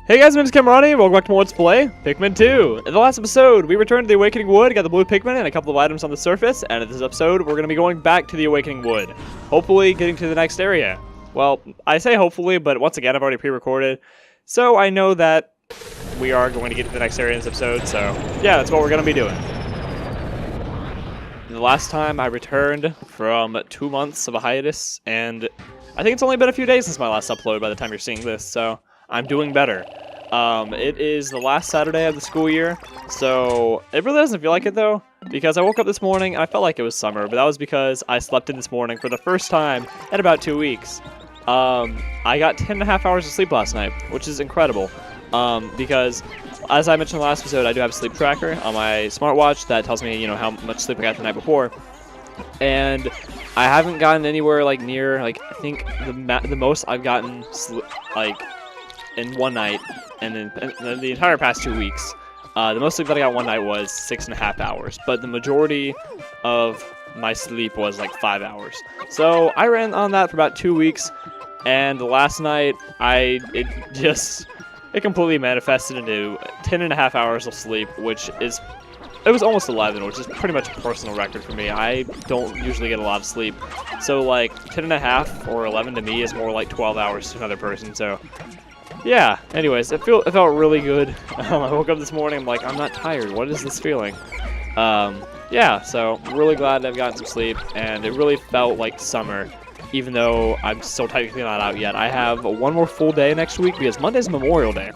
Hey guys, my name is Camerani, welcome back to more Let's Play Pikmin 2. In the last episode, we returned to the Awakening Wood, got the blue Pikmin and a couple of items on the surface, and in this episode, we're going to be going back to the Awakening Wood. Hopefully getting to the next area. Well, I say hopefully, but once again, I've already pre-recorded, so I know that we are going to get to the next area in this episode, so yeah, that's what we're going to be doing. The last time I returned from 2 months of a hiatus, and I think it's only been a few days since my last upload by the time you're seeing this, so I'm doing better. It is the last Saturday of the school year, so it really doesn't feel like it though, because I woke up this morning and I felt like it was summer, but that was because I slept in this morning for the first time in about 2 weeks. I got 10.5 hours of sleep last night, which is incredible, because as I mentioned in the last episode, I do have a sleep tracker on my smartwatch that tells me, you know, how much sleep I got the night before, and I haven't gotten anywhere like near, like, I think the most I've gotten, like, in one night, and in the entire past 2 weeks, the most sleep that I got one night was 6.5 hours, but the majority of my sleep was like 5 hours. So I ran on that for about 2 weeks, and last night, it completely manifested into 10.5 hours of sleep, which is, it was almost 11, which is pretty much a personal record for me. I don't usually get a lot of sleep, so like 10.5 or 11 to me is more like 12 hours to another person, so yeah, anyways, it felt really good. I woke up this morning, I'm like, I'm not tired. What is this feeling? Yeah, so I'm really glad I've gotten some sleep, and it really felt like summer, even though I'm still technically not out yet. I have one more full day next week because Monday's Memorial Day.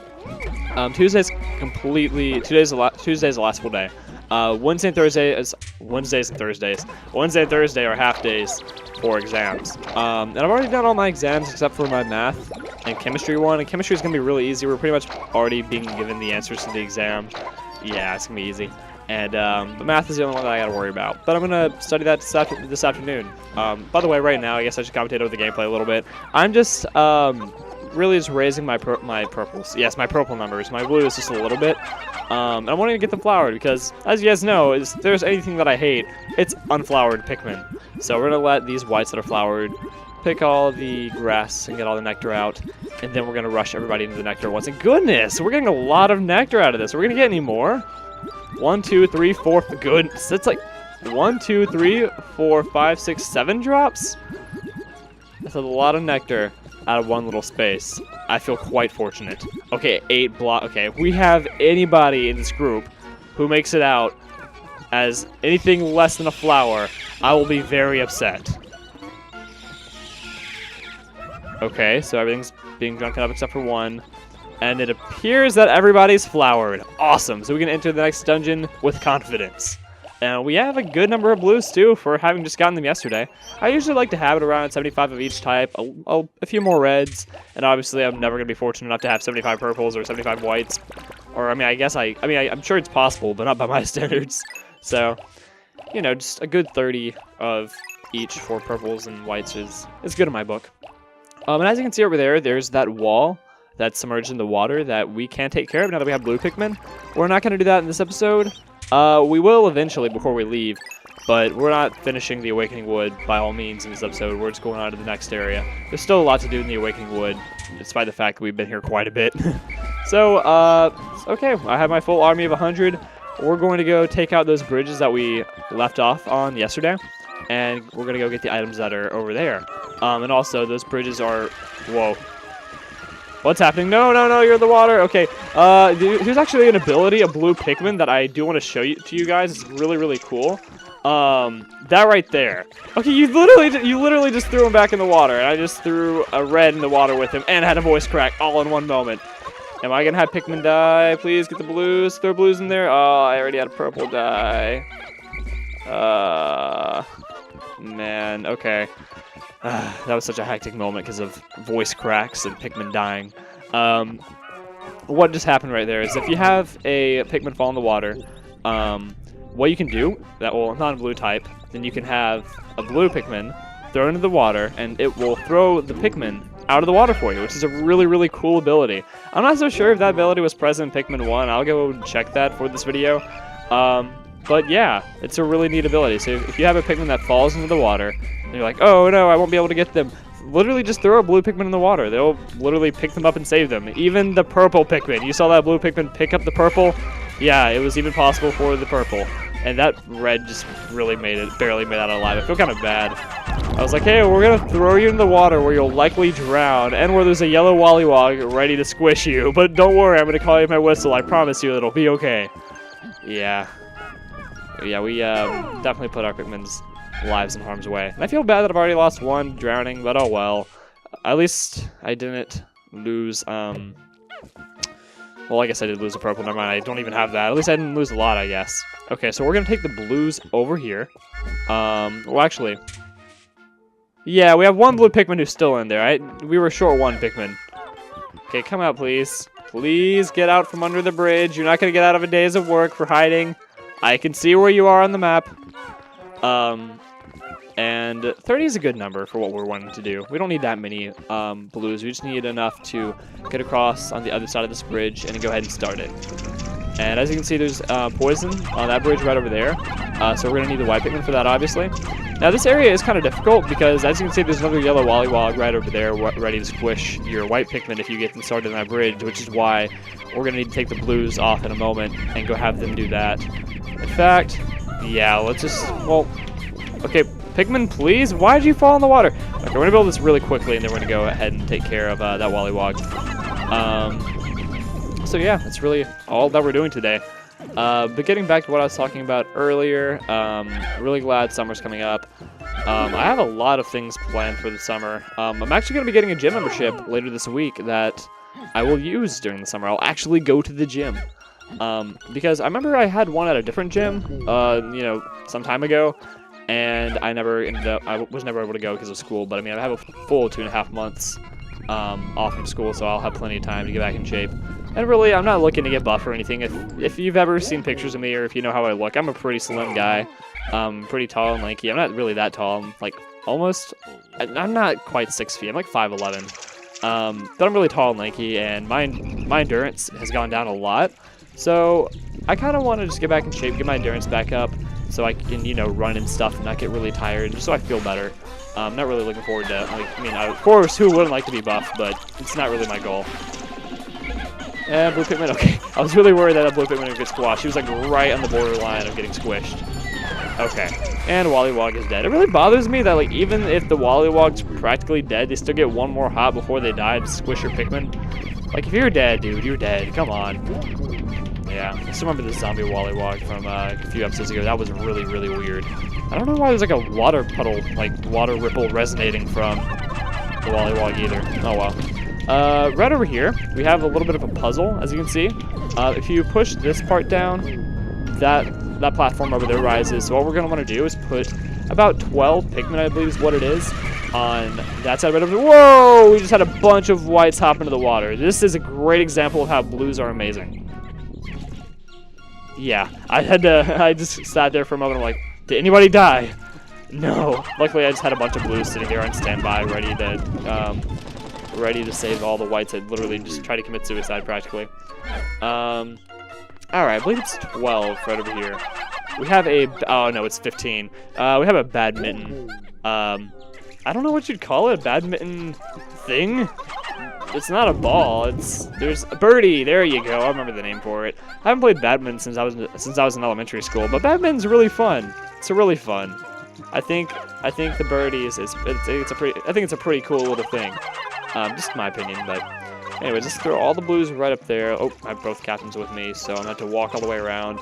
Tuesday's the last full day. Wednesday and Thursday is Wednesdays and Thursdays. Wednesday and Thursday are half days for exams. And I've already done all my exams except for my math and chemistry one. And chemistry is going to be really easy. We're pretty much already being given the answers to the exam. Yeah, it's going to be easy. And the math is the only one that I got to worry about. But I'm going to study that this afternoon. By the way, right now, I guess I should commentate over the gameplay a little bit. I'm just really just raising my purples. Yes, my purple numbers. My blue is just a little bit. And I'm wanting to get them flowered because, as you guys know, if there's anything that I hate, it's unflowered Pikmin. So we're going to let these whites that are flowered pick all the grass and get all the nectar out. And then we're going to rush everybody into the nectar once. And goodness, we're getting a lot of nectar out of this. Are we going to get any more? 1, 2, 3, 4. Goodness, it's like 1, 2, 3, 4, 5, 6, 7 drops. That's a lot of nectar out of one little space. I feel quite fortunate. Okay, 8 block. Okay, if we have anybody in this group who makes it out as anything less than a flower, I will be very upset. Okay, so everything's being drunk up except for one. And it appears that everybody's flowered. Awesome, so we can enter the next dungeon with confidence. And we have a good number of blues, too, for having just gotten them yesterday. I usually like to have it around 75 of each type, a few more reds, and obviously I'm never going to be fortunate enough to have 75 purples or 75 whites. Or, I mean, I'm sure it's possible, but not by my standards. So, you know, just a good 30 of each for purples and whites is good in my book. And as you can see over there, there's that wall that's submerged in the water that we can take care of now that we have blue Pikmin. We're not going to do that in this episode. We will eventually before we leave, but we're not finishing the Awakening Wood by all means in this episode. We're just going on to the next area. There's still a lot to do in the Awakening Wood, despite the fact that we've been here quite a bit. So, okay, I have my full army of 100. We're going to go take out those bridges that we left off on yesterday, and we're going to go get the items that are over there. And also, those bridges are... Whoa. What's happening? No, you're in the water. Okay, here's actually an ability, a blue Pikmin, that I do want to show to you guys. It's really, really cool. That right there. Okay, you literally just threw him back in the water, and I just threw a red in the water with him, and had a voice crack all in one moment. Am I gonna have Pikmin die? Please get the blues. Throw blues in there. Oh, I already had a purple die. Man, okay. That was such a hectic moment because of voice cracks and Pikmin dying. What just happened right there is if you have a Pikmin fall in the water, what you can do, that will not a blue type, then you can have a blue Pikmin throw into the water, and it will throw the Pikmin out of the water for you, which is a really, really cool ability. I'm not so sure if that ability was present in Pikmin 1. I'll go and check that for this video. But yeah, it's a really neat ability. So if you have a Pikmin that falls into the water, and you're like, oh no, I won't be able to get them, literally just throw a blue Pikmin in the water. They'll literally pick them up and save them. Even the purple Pikmin. You saw that blue Pikmin pick up the purple? Yeah, it was even possible for the purple. And that red just really barely made it out alive. I feel kind of bad. I was like, hey, we're going to throw you in the water where you'll likely drown and where there's a yellow Wollywog ready to squish you. But don't worry, I'm going to call you my whistle. I promise you it'll be okay. Yeah. Yeah, we definitely put our Pikmin's lives in harm's way. And I feel bad that I've already lost one drowning, but oh well. At least I didn't lose, well, I guess I did lose a purple. Never mind, I don't even have that. At least I didn't lose a lot, I guess. Okay, so we're going to take the blues over here. Well, actually, yeah, we have one blue Pikmin who's still in there. We were short one Pikmin. Okay, come out, please. Please get out from under the bridge. You're not going to get out of a days of work for hiding. I can see where you are on the map. And 30 is a good number for what we're wanting to do. We don't need that many blues. We just need enough to get across on the other side of this bridge and go ahead and start it. And as you can see, there's poison on that bridge right over there. So we're going to need the white Pikmin for that, obviously. Now, this area is kind of difficult because, as you can see, there's another yellow Wollywog right over there ready to squish your white Pikmin if you get them started on that bridge, which is why we're going to need to take the blues off in a moment and go have them do that. In fact, yeah, let's just, well, okay, Pikmin, please? Why did you fall in the water? Okay, we're going to build this really quickly, and then we're going to go ahead and take care of that Wollywog. So yeah, that's really all that we're doing today. But getting back to what I was talking about earlier, really glad summer's coming up. I have a lot of things planned for the summer. I'm actually going to be getting a gym membership later this week that I will use during the summer. I'll actually go to the gym. Because I remember I had one at a different gym, you know, some time ago, and I was never able to go because of school, but I mean, I have a full 2.5 months off from school, so I'll have plenty of time to get back in shape. And really, I'm not looking to get buff or anything. If you've ever seen pictures of me, or if you know how I look, I'm a pretty slim guy, pretty tall and lanky. I'm not really that tall. I'm like I'm not quite 6 feet. I'm like 5'11". But I'm really tall and lanky, and my endurance has gone down a lot. So I kind of want to just get back in shape, get my endurance back up, so I can, you know, run and stuff and not get really tired, just so I feel better. I'm not really looking forward to, like, I mean, of course, who wouldn't like to be buff, but it's not really my goal. And blue Pikmin, okay. I was really worried that a blue Pikmin would get squashed. He was, like, right on the borderline of getting squished. Okay. And Wollywog is dead. It really bothers me that, like, even if the Wollywog's practically dead, they still get one more hop before they die to squish your Pikmin. Like, if you're dead, dude, you're dead. Come on. Yeah, I still remember the zombie Wollywog from a few episodes ago. That was really, really weird. I don't know why there's like a water puddle, like water ripple resonating from the Wollywog either. Oh well. Right over here, we have a little bit of a puzzle, as you can see. If you push this part down, that platform over there rises. So what we're going to want to do is put about 12 Pikmin, I believe is what it is, on that side right over there. Whoa! We just had a bunch of whites hop into the water. This is a great example of how blues are amazing. Yeah, I just sat there for a moment. I'm like, did anybody die? No. Luckily, I just had a bunch of blues sitting there on standby, ready to save all the whites that literally just try to commit suicide practically. All right, I believe it's 12 right over here. We have oh no, it's 15. We have a badminton. I don't know what you'd call it, a badminton thing. It's not a ball. There's a birdie. There you go. I remember the name for it. I haven't played badminton since I was in elementary school, but badminton's really fun. It's really fun. I think the birdie is it's a pretty cool little thing. Just my opinion, but anyway, just throw all the blues right up there. Oh, I have both captains with me, so I'm gonna have to walk all the way around.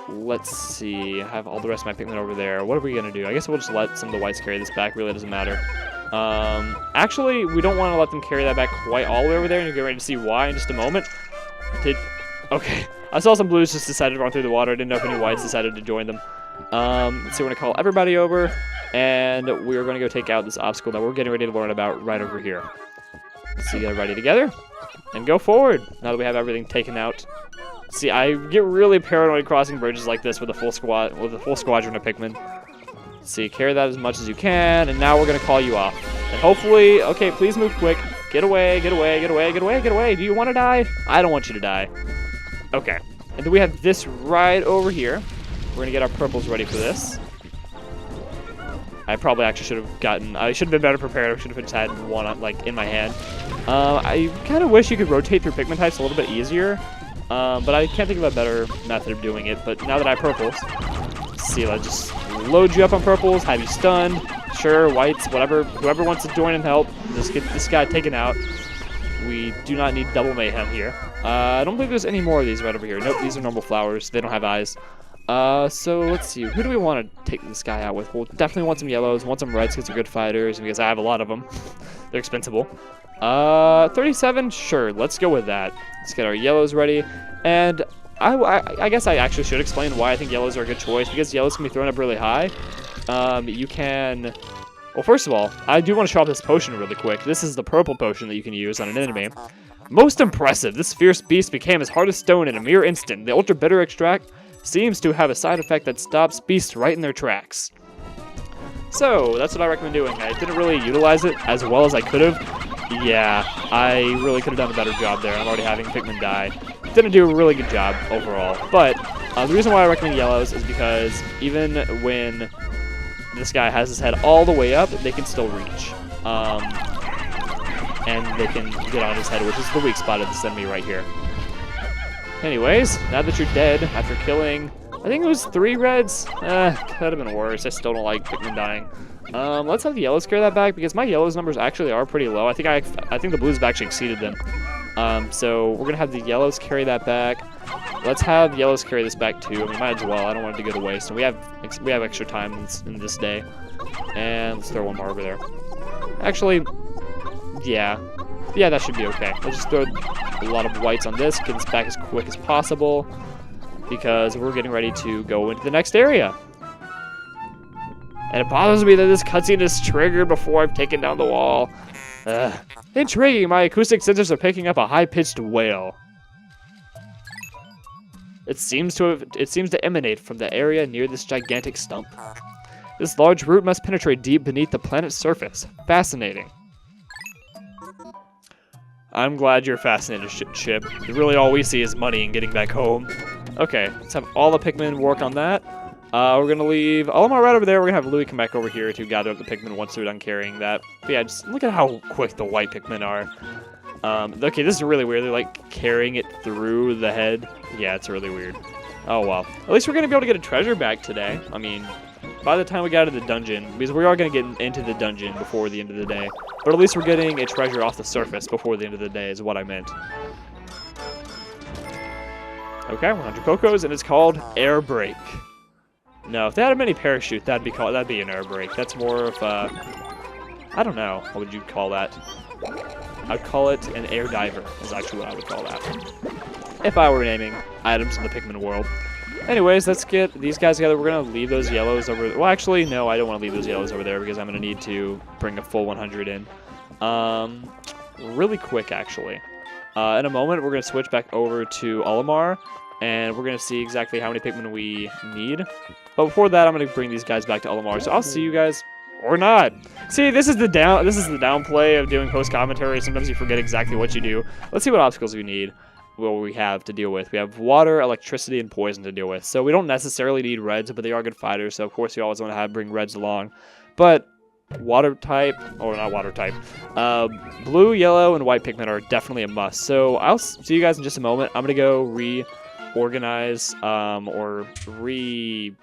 Let's see. I have all the rest of my Pikmin over there. What are we gonna do? I guess we'll just let some of the whites carry this back. Really doesn't matter. Actually, we don't want to let them carry that back quite all the way over there, and you'll get ready to see why in just a moment. Okay. I saw some blues just decided to run through the water. I didn't know if any whites decided to join them. Let's see, we're going to call everybody over, and we're going to go take out this obstacle that we're getting ready to learn about right over here. Let's see, get everybody together, and go forward, now that we have everything taken out. See, I get really paranoid crossing bridges like this with a full squadron of Pikmin. See, carry that as much as you can, and now we're going to call you off. And hopefully, okay, please move quick. Get away, get away, get away, get away, get away. Do you want to die? I don't want you to die. Okay. And then we have this right over here. We're going to get our purples ready for this. I probably actually should have gotten... I should have been better prepared. I should have just had one, like, in my hand. I kind of wish you could rotate through Pikmin types a little bit easier. But I can't think of a better method of doing it. But now that I have purples... Let's see, let's just load you up on purples, have you stunned. Sure, whites, whatever. Whoever wants to join and help, just get this guy taken out. We do not need double mayhem here. I don't believe there's any more of these right over here. Nope, these are normal flowers. They don't have eyes. So let's see. Who do we want to take this guy out with? We'll definitely want some yellows, want some reds because they're good fighters, and because I have a lot of them. They're expensible. 37? Sure, let's go with that. Let's get our yellows ready. And I guess I actually should explain why I think yellows are a good choice, because yellows can be thrown up really high. You can... Well, first of all, I do want to show off this potion really quick. This is the purple potion that you can use on an enemy. Most impressive, this fierce beast became as hard as stone in a mere instant. The ultra bitter extract seems to have a side effect that stops beasts right in their tracks. So, that's what I recommend doing. I didn't really utilize it as well as I could have. Yeah, I really could have done a better job there. I'm already having Pikmin die. Didn't do a really good job overall. But the reason why I recommend yellows is because even when this guy has his head all the way up, they can still reach. And they can get on his head, which is the weak spot of this enemy right here. Anyways, now that you're dead, after killing, I think it was 3 reds. Could have been worse. I still don't like Pikmin dying. Let's have the yellows carry that back, because my yellows numbers actually are pretty low. I think the blues have actually exceeded them. So we're gonna have the yellows carry that back. Let's have the yellows carry this back too. I mean, might as well. I don't want it to go to waste. And we have extra time in this day. And let's throw one more over there. Actually, yeah, that should be okay. Let's just throw a lot of whites on this, get this back as quick as possible, because we're getting ready to go into the next area. And it bothers me that this cutscene is triggered before I've taken down the wall. Intriguing, my acoustic sensors are picking up a high-pitched wail. It seems to emanate from the area near this gigantic stump. This large root must penetrate deep beneath the planet's surface. Fascinating. I'm glad you're fascinated, Chip. Really all we see is money and getting back home. Okay, let's have all the Pikmin work on that. We're going to leave Olimar right over there. We're going to have Louie come back over here to gather up the Pikmin once they're done carrying that. But yeah, just look at how quick the white Pikmin are. Okay, this is really weird. They're like carrying it through the head. Yeah, it's really weird. Oh, well. At least we're going to be able to get a treasure back today. I mean, by the time we get out of the dungeon, because we are going to get into the dungeon before the end of the day. But at least we're getting a treasure off the surface before the end of the day is what I meant. Okay, 100 Cocos, and it's called Air Brake. No, if they had a mini parachute, that'd be an air brake. That's more of a... I don't know. What would you call that? I'd call it an air diver, is actually what I would call that. If I were naming items in the Pikmin world. Anyways, let's get these guys together. We're going to leave those yellows over... Well, actually, no, I don't want to leave those yellows over there because I'm going to need to bring a full 100 in. Really quick, actually. In a moment, we're going to switch back over to Olimar, and we're going to see exactly how many Pikmin we need. But before that, I'm going to bring these guys back to Olimar, so I'll see you guys... Or not. See, this is the downplay of doing post-commentary. Sometimes you forget exactly what you do. Let's see what obstacles we need. What we have to deal with. We have water, electricity, and poison to deal with. So we don't necessarily need reds, but they are good bighters. So of course you always want to bring reds along. But water type, or not water type, blue, yellow, and white Pikmin are definitely a must. So I'll see you guys in just a moment. I'm gonna go reorganize or re-numerate.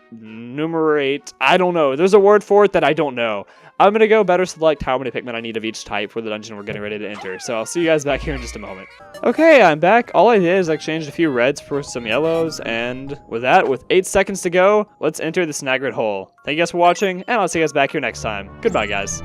I don't know. There's a word for it that I don't know. I'm going to go better select how many Pikmin I need of each type for the dungeon we're getting ready to enter. So I'll see you guys back here in just a moment. Okay, I'm back. All I did is I exchanged a few reds for some yellows. And with that, with 8 seconds to go, let's enter the Snagrid hole. Thank you guys for watching, and I'll see you guys back here next time. Goodbye, guys.